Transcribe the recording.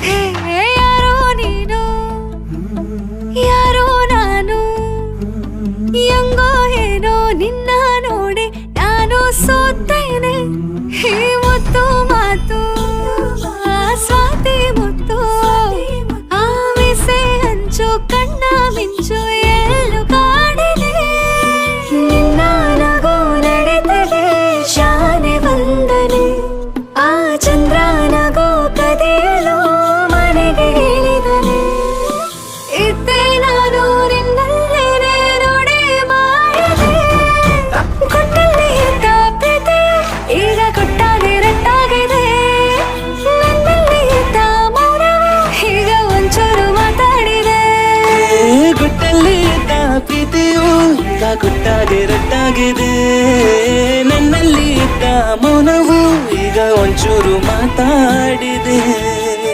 ಹೇ ಯಾರೋ ನೀನು ಯಾರೋ ನಾನು ಹೆಂಗೋ ಏನೋ ನಿನ್ನ ನೋಡಿ ನಾನು ಸೋತೇನೆ ಈ ಮುತ್ತು ಮಾತು ಸ್ವಾತಿ ಮುತ್ತು ಆಮಿಸೆ ಹಂಚು ಕಣ್ಣ ಮಿಂಚು ಎಲ್ಲೂ ಕಾಡಿದೆ ನಿನ್ನ ನಗು ನಡೆದರೆ ಶಾನೆ ಬಂದನೆ ಆ ಚಂದ್ರ ನಗು ಕದಿಯಲು ಮನೆಗೆ ಹೇಳಿದನೆ ಇದ್ದೆ ನಾನು ನಿನ್ನಲ್ಲೇನೆ ನೋಡಿ ಮಾಡಿದೆ ಕೊಟ್ಟಲ್ಲಿ ಇದ್ದ ಪ್ರೀತಿ ಈಗ ಕೊಟ್ಟಾಗಿ ರಟ್ಟಾಗಿದೆ ನನ್ನಲ್ಲಿ ಇದ್ದ ಮೌನ ಈಗ ಒಂಚೂರು ಮಾತಾಡಿದೆ ಗುಟ್ಟಲ್ಲಿ ಇದ್ದ ಪ್ರೀತಿಯು ಈಗ ಗುಟ್ಟಾಗಿ ರಟ್ಟಾಗಿದೆ ನನ್ನಲ್ಲಿ ಇದ್ದ ಮೌನವು ಈಗ ಒಂಚೂರು ಮಾತಾಡಿದೆ